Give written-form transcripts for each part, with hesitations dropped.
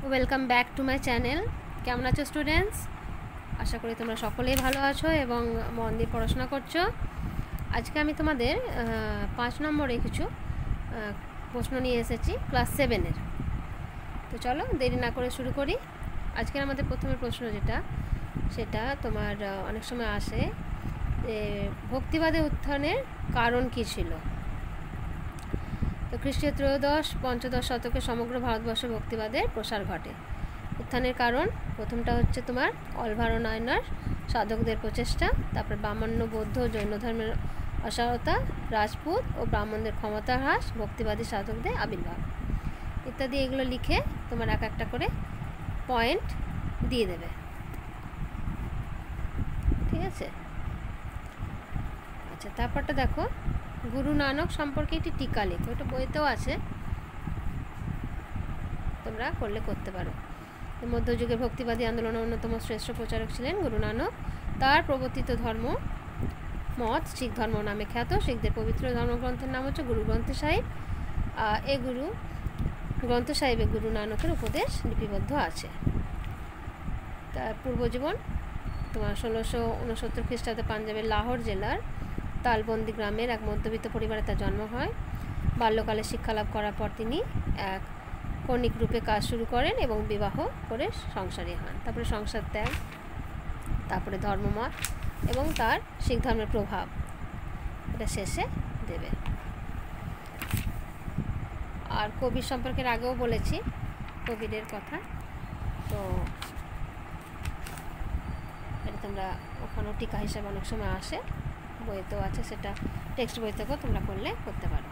Welcome back to my channel. কেমন আছো students? আশা করি তোমরা সকলেই ভালো আছো এবং মন দিয়ে পড়াশোনা করছো। আজকে আমি তোমাদের 5 নম্বরে কিছু প্রশ্ন নিয়ে এসেছি ক্লাস 7-এর। তো চলো দেরি না করে শুরু করি। আজকের আমাদের প্রথমে প্রশ্ন সেটা তোমার অনেক সময় আসে যে ভক্তিবাদে উত্থানের কারণ কী ছিল। তো খ্রিস্টীয় ত্রয়োদশ-পঞ্চদশ শতকে সমগ্র ভারতবর্ষে ভক্তিবাদের প্রসার ঘটে। উত্থানের কারণ প্রথমটা হচ্ছে তোমার অলভারো নায়নার সাধকদের প্রচেষ্টা, তারপর ব্রাহ্মণ্য, বৌদ্ধ, জৈন ধর্মের অসারতা, রাজপুত ও ব্রাহ্মণদের ক্ষমতা হ্রাস, ভক্তিবাদী সাধকদের আবির্ভাব ইত্যাদি। এগুলো লিখে তোমার এক একটা করে পয়েন্ট দিয়ে দেবে, ঠিক আছে? আচ্ছা, তারপরটা দেখো, গুরু নানক সম্পর্কে একটি টিকা লেখো। এটা বইতেও আছে, তোমরা করলে করতে পারো। মধ্যযুগের ভক্তিবাদী আন্দোলনের অন্যতম শ্রেষ্ঠ প্রচারক ছিলেন গুরু নানক। তার প্রবর্তিত ধর্ম মত শিখ ধর্ম নামে খ্যাত। শিখদের পবিত্র ধর্মগ্রন্থের নাম হচ্ছে গুরু গ্রন্থ সাহিব। এই গুরু গ্রন্থ সাহিবে গুরু নানকের উপদেশ লিপিবদ্ধ আছে। তার পূর্বজীবন তোমার 1669 খ্রিস্টাব্দে পাঞ্জাবের লাহোর জেলার তালবন্দি গ্রামের এক মধ্যবিত্ত পরিবারে তার জন্ম হয়। বাল্যকালে শিক্ষালাভ করার পর তিনি এক কর্ণিক রূপে কাজ শুরু করেন এবং বিবাহ করে সংসারী হন। তারপরে সংসার ত্যাগ, তারপরে ধর্মমত এবং তার শিখ ধর্মের প্রভাব, এটা শেষে দেবে। আর কবির সম্পর্কে আগেও বলেছি, কবিরের কথা, তো এটা তোমরা ওখানেও টিকা হিসাবে অনেক সময় আসে, বইতেও আছে, সেটা টেক্সট বই থেকেও তোমরা করলে করতে পারো।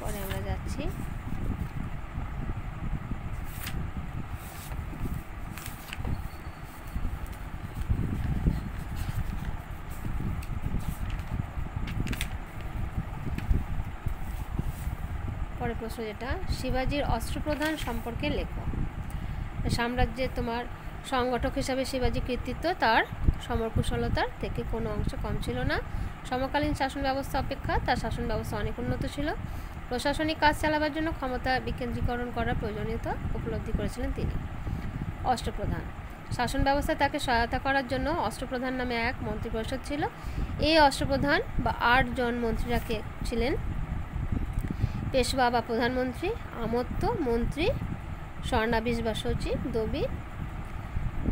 পরে আমরা যাচ্ছি পরের প্রশ্ন, শিবাজির অস্ত্রপ্রধান সম্পর্কে লেখো। সাম্রাজ্যের তোমার সংগঠক হিসাবে শিবাজি কৃতিত্ব তার সমরকুশলতার থেকে কোনো অংশ কম ছিল না। সমকালীন শাসন ব্যবস্থা অপেক্ষা তার শাসন ব্যবস্থা অনেক উন্নত ছিল। প্রশাসনিক কাজ চালাবার জন্য ক্ষমতা বিকেন্দ্রীকরণ করার প্রয়োজনীয়তা উপলব্ধি করেছিলেন তিনি। অষ্টপ্রধান শাসন ব্যবস্থায় তাকে সহায়তা করার জন্য অষ্টপ্রধান নামে এক মন্ত্রিপরিষদ ছিল। এই অষ্টপ্রধান বা 8 জন মন্ত্রীরা ছিলেন পেশওয়া বা প্রধানমন্ত্রী, আমত্ত মন্ত্রী, স্বর্ণাবিশ বা সচিব, দবির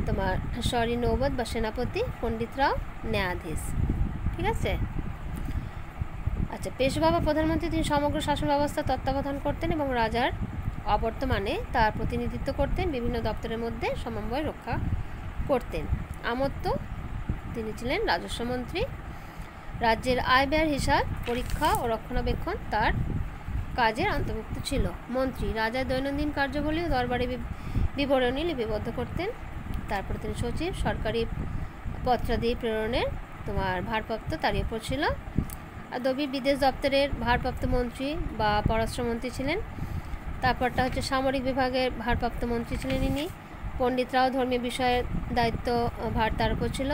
তোমার সরি নৌবত বা সেনাপতি, পণ্ডিতরাও ন্যায়াধীশ, ঠিক আছে? আচ্ছা, পেশওয়া বা প্রধানমন্ত্রী তিনি সমগ্র শাসন ব্যবস্থা তত্ত্বাবধান করতেন এবং রাজার অবর্তমানে তার প্রতিনিধিত্ব করতেন, বিভিন্ন দপ্তরের মধ্যে সমন্বয় রক্ষা করতেন। আমত্ত তিনি ছিলেন রাজস্ব মন্ত্রী, রাজ্যের আয় ব্যয়ের হিসাব, পরীক্ষা ও রক্ষণাবেক্ষণ তার কাজের অন্তর্ভুক্ত ছিল। মন্ত্রী রাজার দৈনন্দিন কার্যাবলী ও দরবারি বিবরণী লিপিবদ্ধ করতেন। তারপরে তিনি সচিব, সরকারি পত্রাদি প্রেরণের তোমার ভারপ্রাপ্ত তারই ওপর ছিল। আর দবির বিদেশ দপ্তরের ভারপ্রাপ্ত মন্ত্রী বা পররাষ্ট্রমন্ত্রী ছিলেন। তারপরটা হচ্ছে সামরিক বিভাগের ভারপ্রাপ্ত মন্ত্রী ছিলেন ইনি। পণ্ডিতরাও ধর্মীয় বিষয়ের দায়িত্ব ভার তার উপর ছিল।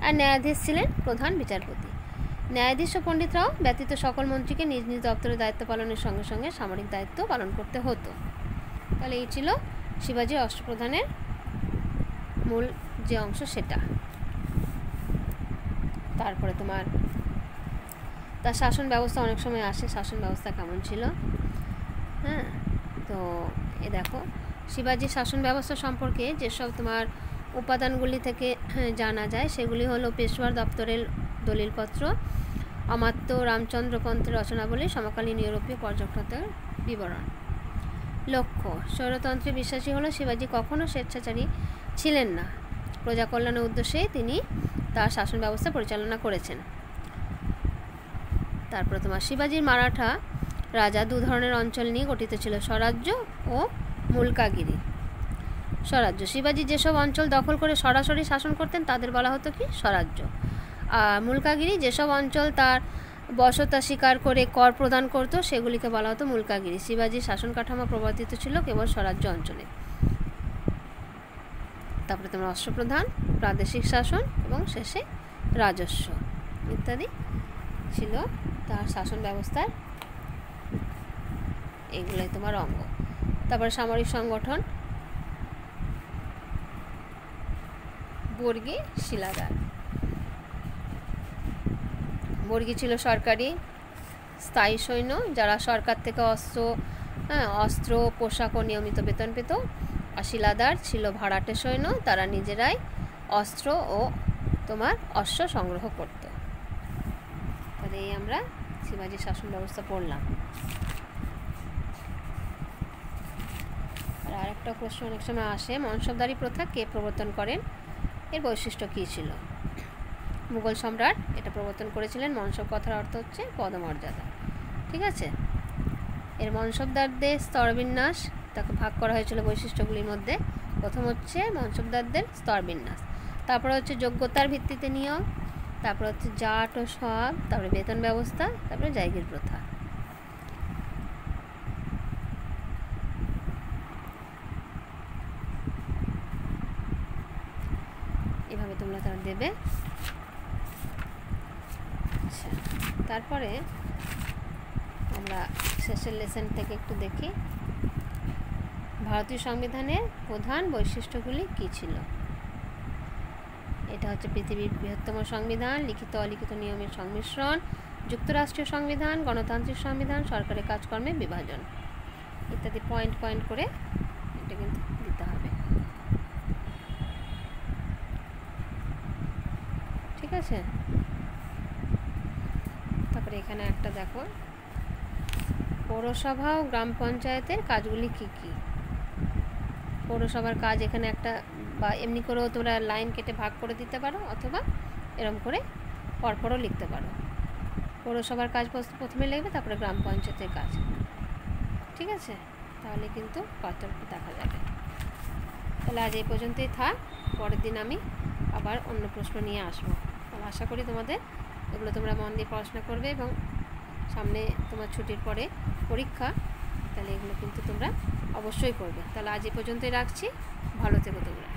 আর ন্যায়াধীশ ছিলেন প্রধান বিচারপতি। ন্যায়াধীশ ও পণ্ডিতরাও ব্যতীত সকল মন্ত্রীকে নিজ নিজ দপ্তরের দায়িত্ব পালনের সঙ্গে সঙ্গে সামরিক দায়িত্ব পালন করতে হতো। তাহলে এই ছিল শিবাজি অষ্টপ্রধানের মূল যে অংশ সেটা। তারপরে তোমার তার শাসন ব্যবস্থা অনেক সময় আসে, শাসন ব্যবস্থা কেমন ছিল। হ্যাঁ, তো এ দেখো, শিবাজির শাসন ব্যবস্থা সম্পর্কে যেসব তোমার উপাদানগুলি থেকে জানা যায় সেগুলি হলো পেশওয়ার দপ্তরের দলিলপত্র, অমাত্য রামচন্দ্র পন্থের রচনাবলী, সমকালীন ইউরোপীয় পর্যটকদের বিবরণ। লক্ষ্য, স্বৈরতন্ত্রে বিশ্বাসী হলো শিবাজি কখনো স্বেচ্ছাচারী ছিলেন না। প্রজা কল্যাণের উদ্দেশ্যে তিনি তার শাসন ব্যবস্থা পরিচালনা করেছেন। তারপরে তোমার শিবাজির মারাঠা রাজা 2 ধরনের অঞ্চল নিয়ে গঠিত ছিল, স্বরাজ্য ও মুলকাগিরি। স্বরাজ্য, শিবাজি যেসব অঞ্চল দখল করে সরাসরি শাসন করতেন তাদের বলা হতো কি স্বরাজ্য। আর মুলকাগিরি, যেসব অঞ্চল তার বশতা স্বীকার করে কর প্রদান করত সেগুলিকে বলা হতো মুলকাগিরি। শিবাজির শাসন কাঠামো প্রবর্তিত ছিল কেবল স্বরাজ্য অঞ্চলে। তারপরে তোমার অষ্টপ্রধান, প্রাদেশিক শাসন এবং শেষে রাজস্ব ইত্যাদি ছিল তার শাসন ব্যবস্থার, এগুলোই তোমার অঙ্গ। তারপরে সামরিক সংগঠন বর্গী শিলাদার। বর্গী ছিল সরকারি স্থায়ী সৈন্য, যারা সরকার থেকে অস্ত্র পোশাক ও নিয়মিত বেতন পেত। আর শিলাদার ছিল ভাড়াটে সৈন্য, তারা নিজেরাই অস্ত্র ও তোমার অশ্ব সংগ্রহ করত। তাহলে এই আমরা শিবাজির শাসন ব্যবস্থা পড়লাম। আর আরেকটা প্রশ্ন অনেক সময় আসে, মনসবদারি প্রথা কে প্রবর্তন করেন, এর বৈশিষ্ট্য কী ছিল? মুঘল সম্রাট এটা প্রবর্তন করেছিলেন। মনসব কথার অর্থ হচ্ছে পদমর্যাদা। ঠিক আছে, এর মনসবদারদের স্তরবিন্যাস তাকে ভাগ করা হয়েছিল বৈশিষ্ট্যগুলির মধ্যে। প্রথম হচ্ছে মনসবদারদের স্তরবিন্যাস, তারপরে হচ্ছে যোগ্যতার ভিত্তিতে নিয়ম, তারপরে হচ্ছে জাট ও সওয়াব, তারপরে বেতন ব্যবস্থা, তারপরে জায়গির প্রথা। এভাবে তোমরা তারা দেবে। আচ্ছা, তারপরে আমরা শেষের লেসন থেকে একটু দেখি ভারতীয় সংবিধানের প্রধান বৈশিষ্ট্যগুলি কী ছিল। এটা হচ্ছে পৃথিবীর বৃহত্তম সংবিধান, লিখিত অলিখিত নিয়মের সংমিশ্রণ, যুক্তরাষ্ট্রীয় সংবিধান, গণতান্ত্রিক সংবিধান, সরকারি কাজকর্মের বিভাজন ইত্যাদি পয়েন্ট পয়েন্ট করে এটা কিন্তু দিতে হবে। ঠিক আছে, তারপরে এখানে একটা দেখো, পৌরসভা ও গ্রাম পঞ্চায়েতের কাজগুলি কী কী। পৌরসভার কাজ এখানে একটা বা এমনি করেও তোমরা লাইন কেটে ভাগ করে দিতে পারো, অথবা এরকম করে পরপরও লিখতে পারো। পৌরসভার কাজ প্রথমে লিখবে, তারপরে গ্রাম পঞ্চায়েতের কাজ। ঠিক আছে, তাহলে কিন্তু পার্থক্য দেখা যাবে। তাহলে আজ এই পর্যন্তই থাক, পরের দিন আমি আবার অন্য প্রশ্ন নিয়ে আসবো। তাহলে আশা করি তোমাদের এগুলো তোমরা মন দিয়ে পড়াশোনা করবে, এবং সামনে তোমার ছুটির পরে পরীক্ষা, তাহলে এগুলো কিন্তু তোমরা অবশ্যই করবে। তাহলে আজ এই পর্যন্তই রাখছি, ভালো থেকো তোমরা।